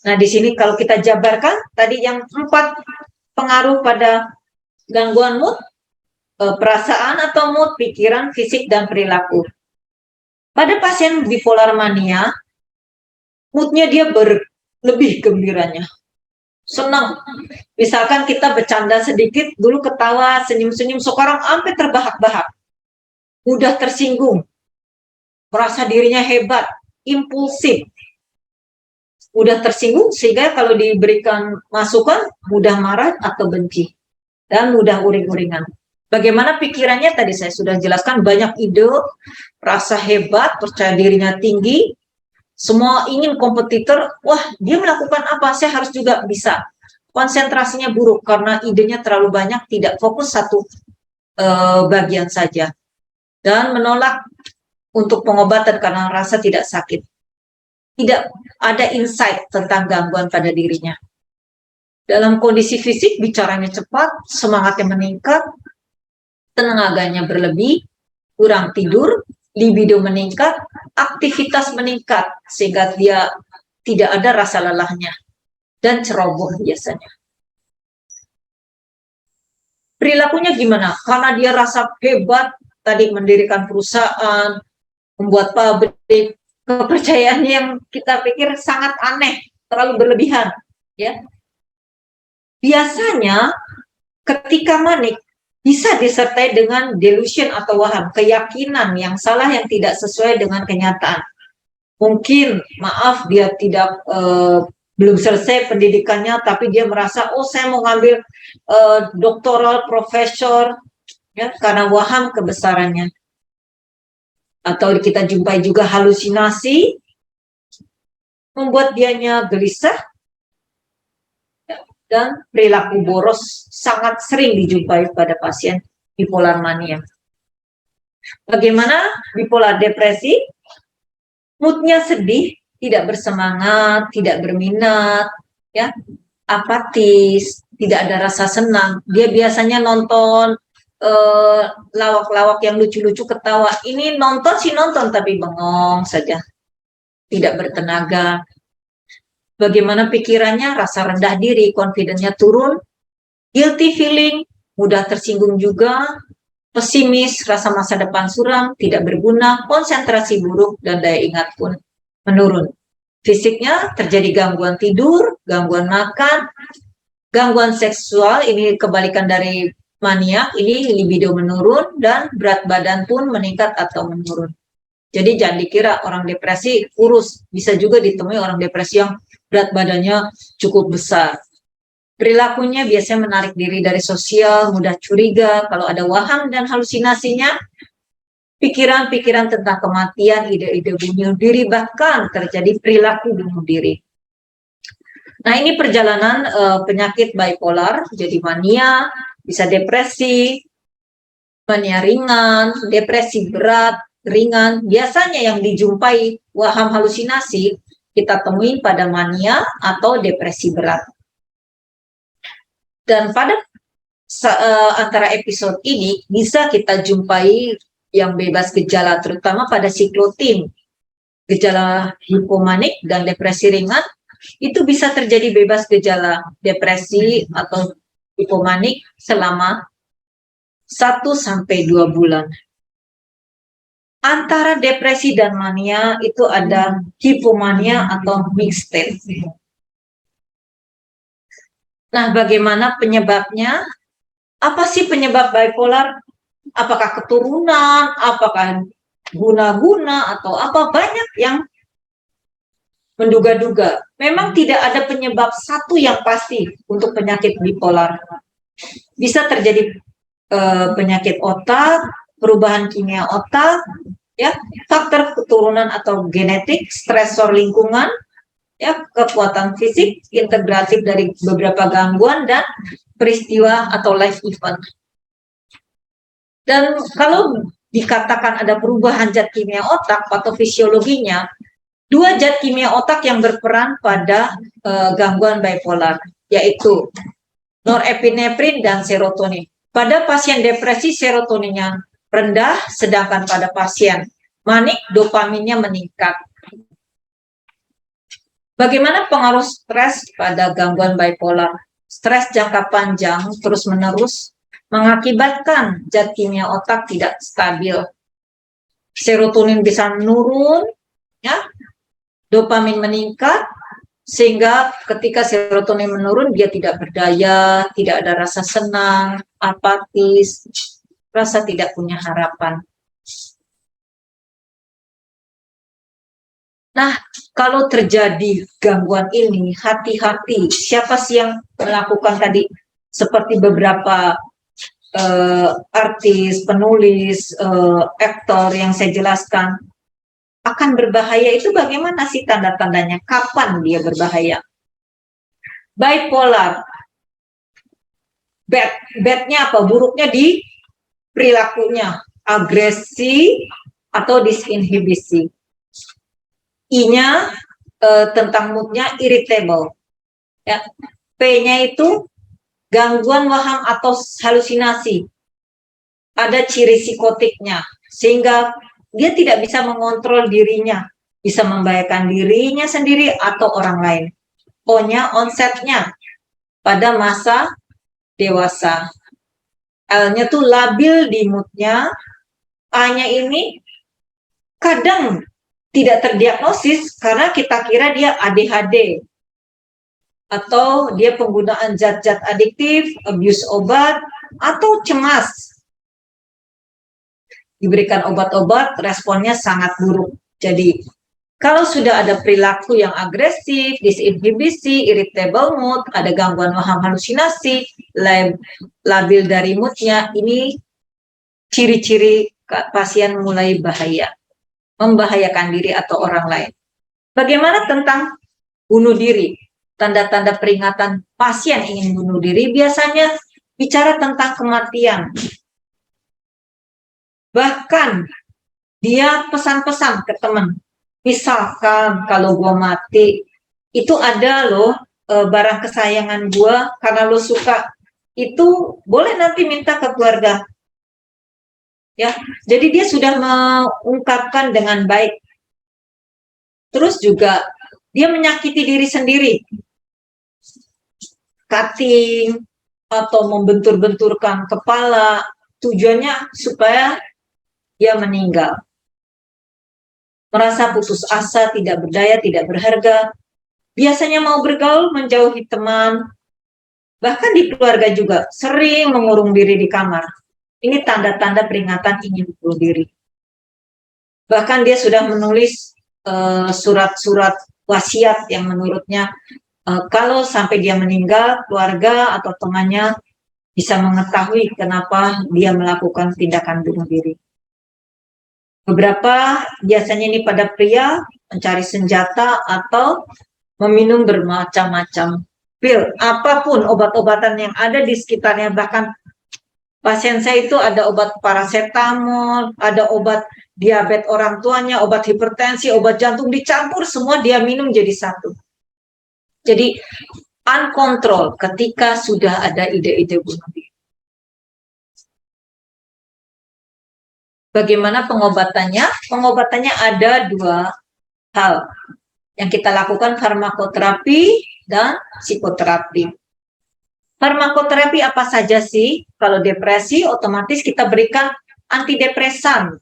Nah, di sini kalau kita jabarkan tadi yang 4 pengaruh pada gangguan mood, perasaan atau mood, pikiran, fisik, dan perilaku. Pada pasien bipolar mania, moodnya dia berlebih gembiranya, senang. Misalkan kita bercanda sedikit, dulu ketawa, senyum-senyum, sekarang sampai terbahak-bahak, mudah tersinggung, merasa dirinya hebat, impulsif, mudah tersinggung, sehingga kalau diberikan masukan, mudah marah atau benci, dan mudah uring-uringan. Bagaimana pikirannya tadi saya sudah jelaskan, banyak ide, rasa hebat, percaya dirinya tinggi, semua ingin kompetitor, wah dia melakukan apa, saya harus juga bisa. Konsentrasinya buruk karena idenya terlalu banyak, tidak fokus satu bagian saja. Dan menolak untuk pengobatan karena rasa tidak sakit. Tidak ada insight tentang gangguan pada dirinya. Dalam kondisi fisik, bicaranya cepat, semangatnya meningkat, tenaganya berlebih, kurang tidur, libido meningkat, aktivitas meningkat, sehingga dia tidak ada rasa lelahnya, dan ceroboh biasanya. Perilakunya gimana? Karena dia rasa hebat, tadi mendirikan perusahaan, membuat pabrik, kepercayaannya yang kita pikir sangat aneh, terlalu berlebihan, ya. Biasanya ketika manik bisa disertai dengan delusion atau waham, keyakinan yang salah yang tidak sesuai dengan kenyataan. Mungkin, maaf, dia tidak belum selesai pendidikannya, tapi dia merasa, oh saya mau ngambil doktoral, profesor, ya, karena waham kebesarannya. Atau kita jumpai juga halusinasi, membuat dianya gelisah, dan perilaku boros sangat sering dijumpai pada pasien bipolar mania. Bagaimana bipolar depresi? Moodnya sedih, tidak bersemangat, tidak berminat, ya, apatis, tidak ada rasa senang. Dia biasanya nonton lawak-lawak yang lucu-lucu, ketawa. Ini nonton sih nonton, tapi bengong saja, tidak bertenaga. Bagaimana pikirannya? Rasa rendah diri, confidence-nya turun, guilty feeling, mudah tersinggung juga, pesimis, rasa masa depan suram, tidak berguna, konsentrasi buruk, dan daya ingat pun menurun. Fisiknya terjadi gangguan tidur, gangguan makan, gangguan seksual, ini kebalikan dari maniak, ini libido menurun, dan berat badan pun meningkat atau menurun. Jadi jangan dikira orang depresi kurus, bisa juga ditemui orang depresi yang berat badannya cukup besar. Perilakunya biasanya menarik diri dari sosial, mudah curiga, kalau ada waham dan halusinasinya, pikiran-pikiran tentang kematian, ide-ide bunuh diri, bahkan terjadi perilaku bunuh diri. Nah, ini perjalanan penyakit bipolar, jadi mania, bisa depresi, mania ringan, depresi berat, ringan. Biasanya yang dijumpai waham halusinasi kita temui pada mania atau depresi berat. Dan pada antara episode ini bisa kita jumpai yang bebas gejala, terutama pada siklotin, gejala hipomanik dan depresi ringan, itu bisa terjadi bebas gejala depresi atau hipomanik selama 1-2 bulan. Antara depresi dan mania itu ada hipomania atau mixed state. Nah, bagaimana penyebabnya? Apa sih penyebab bipolar? Apakah keturunan? Apakah guna-guna? Atau apa? Banyak yang menduga-duga. Memang tidak ada penyebab satu yang pasti untuk penyakit bipolar. Bisa terjadi penyakit otak, perubahan kimia otak, ya, faktor keturunan atau genetik, stresor lingkungan, ya, kekuatan fisik, integratif dari beberapa gangguan, dan peristiwa atau life event. Dan kalau dikatakan ada perubahan zat kimia otak, patofisiologinya, 2 zat kimia otak yang berperan pada gangguan bipolar, yaitu norepinefrin dan serotonin. Pada pasien depresi serotoninnya rendah, sedangkan pada pasien manik dopaminnya meningkat. Bagaimana pengaruh stres pada gangguan bipolar? Stres jangka panjang terus-menerus mengakibatkan zat kimia otak tidak stabil. Serotonin bisa menurun, ya, dopamin meningkat, sehingga ketika serotonin menurun dia tidak berdaya, tidak ada rasa senang, apatis, rasa tidak punya harapan. Nah, kalau terjadi gangguan ini, hati-hati. Siapa sih yang melakukan tadi? Seperti beberapa artis, penulis, aktor yang saya jelaskan, akan berbahaya itu bagaimana sih tanda-tandanya? Kapan dia berbahaya? Bipolar. Bad-nya apa? Buruknya di perilakunya. Agresi atau disinhibisi. I-nya tentang moodnya irritable. Ya. P-nya itu gangguan waham atau halusinasi. Ada ciri psikotiknya, sehingga dia tidak bisa mengontrol dirinya, bisa membahayakan dirinya sendiri atau orang lain. O-nya onsetnya pada masa dewasa. L-nya tuh labil di moodnya. A-nya ini kadang tidak terdiagnosis karena kita kira dia ADHD atau dia penggunaan zat-zat adiktif, abuse obat, atau cemas. Diberikan obat-obat, responnya sangat buruk. Jadi, kalau sudah ada perilaku yang agresif, disinhibisi, irritable mood, ada gangguan waham halusinasi, labil dari moodnya, ini ciri-ciri pasien mulai bahaya. Membahayakan diri atau orang lain. Bagaimana tentang bunuh diri? Tanda-tanda peringatan pasien ingin bunuh diri biasanya bicara tentang kematian. Bahkan dia pesan-pesan ke teman. Misalkan kalau gua mati, itu ada loh barang kesayangan gua karena lo suka, itu boleh nanti minta ke keluarga. Ya, jadi dia sudah mengungkapkan dengan baik. Terus juga dia menyakiti diri sendiri, cutting atau membentur-benturkan kepala, tujuannya supaya dia meninggal. Merasa putus asa, tidak berdaya, tidak berharga. Biasanya mau bergaul, menjauhi teman, bahkan di keluarga juga sering mengurung diri di kamar. Ini tanda-tanda peringatan ingin bunuh diri. Bahkan dia sudah menulis surat-surat wasiat yang menurutnya kalau sampai dia meninggal, keluarga atau temannya bisa mengetahui kenapa dia melakukan tindakan bunuh diri. Beberapa biasanya ini pada pria mencari senjata atau meminum bermacam-macam pil, apapun obat-obatan yang ada di sekitarnya. Bahkan pasien saya itu ada obat paracetamol, ada obat diabetes orang tuanya, obat hipertensi, obat jantung, dicampur semua dia minum jadi satu. Jadi uncontrol ketika sudah ada ide-ide bunuh diri. Bagaimana pengobatannya? Pengobatannya ada dua hal yang kita lakukan, farmakoterapi dan psikoterapi. Farmakoterapi apa saja sih? Kalau depresi otomatis kita berikan antidepresan.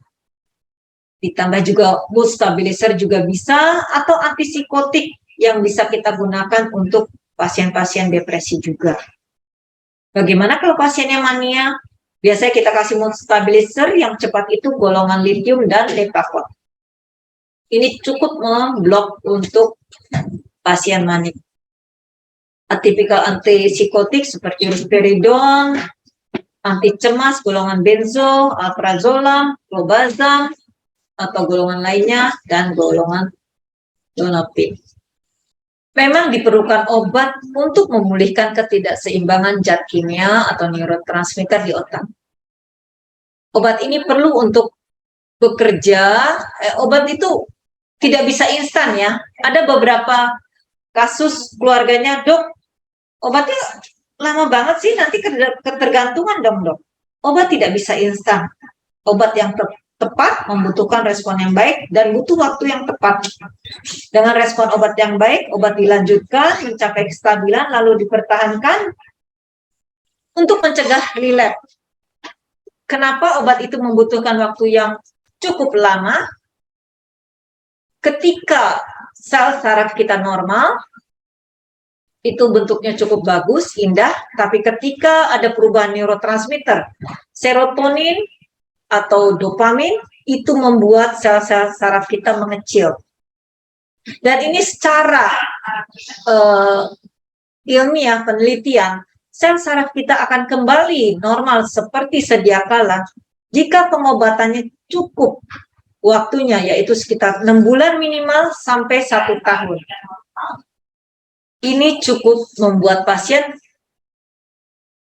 Ditambah juga mood stabilizer juga bisa, atau antipsikotik yang bisa kita gunakan untuk pasien-pasien depresi juga. Bagaimana kalau pasiennya mania? Biasanya kita kasih mood stabilizer yang cepat itu golongan lithium dan Depakote. Ini cukup memblok untuk pasien manik. Atipikal antipsikotik seperti risperidon, anti cemas golongan benzo, alprazolam, clobazam, atau golongan lainnya, dan golongan donepin. Memang diperlukan obat untuk memulihkan ketidakseimbangan zat kimia atau neurotransmitter di otak. Obat ini perlu untuk bekerja, obat itu tidak bisa instan ya. Ada beberapa kasus keluarganya, dok, obatnya lama banget sih, nanti ketergantungan dong dok. Obat tidak bisa instan. Obat yang tepat, membutuhkan respon yang baik, dan butuh waktu yang tepat. Dengan respon obat yang baik, obat dilanjutkan, mencapai kestabilan, lalu dipertahankan untuk mencegah relapse. Kenapa obat itu membutuhkan waktu yang cukup lama? Ketika sel saraf kita normal, itu bentuknya cukup bagus, indah, tapi ketika ada perubahan neurotransmitter, serotonin atau dopamin, itu membuat sel-sel saraf kita mengecil. Dan ini secara ilmiah penelitian, sel saraf kita akan kembali normal seperti sedia kala jika pengobatannya cukup waktunya, yaitu sekitar 6 bulan minimal sampai 1 tahun. Ini cukup membuat pasien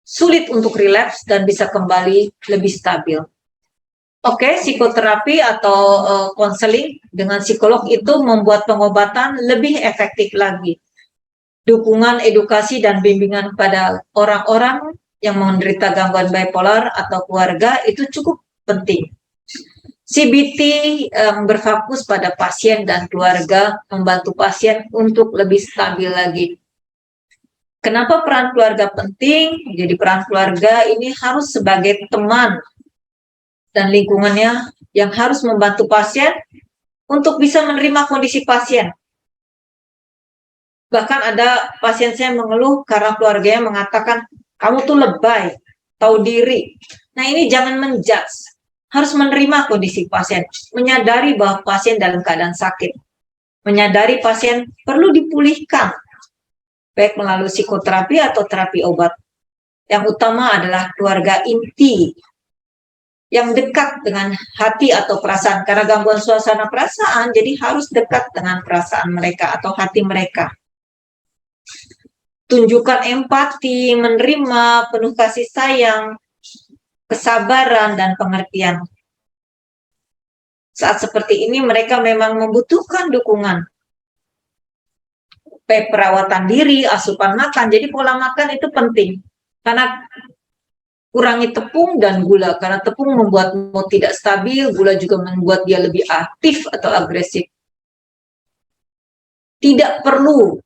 sulit untuk relapse dan bisa kembali lebih stabil. Oke, psikoterapi atau konseling dengan psikolog itu membuat pengobatan lebih efektif lagi. Dukungan, edukasi, dan bimbingan pada orang-orang yang menderita gangguan bipolar atau keluarga itu cukup penting. CBT berfokus pada pasien dan keluarga, membantu pasien untuk lebih stabil lagi. Kenapa peran keluarga penting? Jadi peran keluarga ini harus sebagai teman dan lingkungannya yang harus membantu pasien untuk bisa menerima kondisi pasien. Bahkan ada pasien saya mengeluh karena keluarganya mengatakan, kamu tuh lebay, tahu diri. Nah, ini jangan menjudge. Harus menerima kondisi pasien, menyadari bahwa pasien dalam keadaan sakit, menyadari pasien perlu dipulihkan, baik melalui psikoterapi atau terapi obat. Yang utama adalah keluarga inti, yang dekat dengan hati atau perasaan, karena gangguan suasana perasaan, jadi harus dekat dengan perasaan mereka atau hati mereka. Tunjukkan empati, menerima, penuh kasih sayang, kesabaran, dan pengertian. Saat seperti ini mereka memang membutuhkan dukungan. Baik perawatan diri, asupan makan, jadi pola makan itu penting. Karena kurangi tepung dan gula, karena tepung membuat mood tidak stabil, gula juga membuat dia lebih aktif atau agresif. Tidak perlu,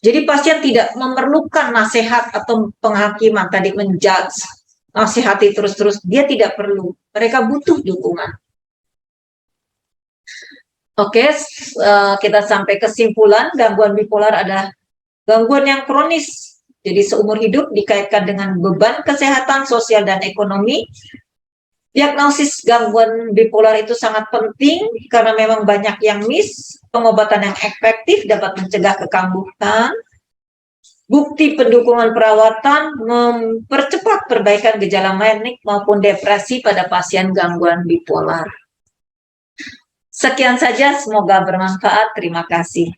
jadi pasien tidak memerlukan nasihat atau penghakiman, tadi menjudge, nasihati terus-terus, dia tidak perlu, mereka butuh dukungan. Oke, kita sampai kesimpulan, gangguan bipolar adalah gangguan yang kronis. Jadi seumur hidup dikaitkan dengan beban kesehatan, sosial, dan ekonomi. Diagnosis gangguan bipolar itu sangat penting karena memang banyak yang miss. Pengobatan yang efektif dapat mencegah kekambuhan. Bukti pendukungan perawatan mempercepat perbaikan gejala manik maupun depresi pada pasien gangguan bipolar. Sekian saja, semoga bermanfaat. Terima kasih.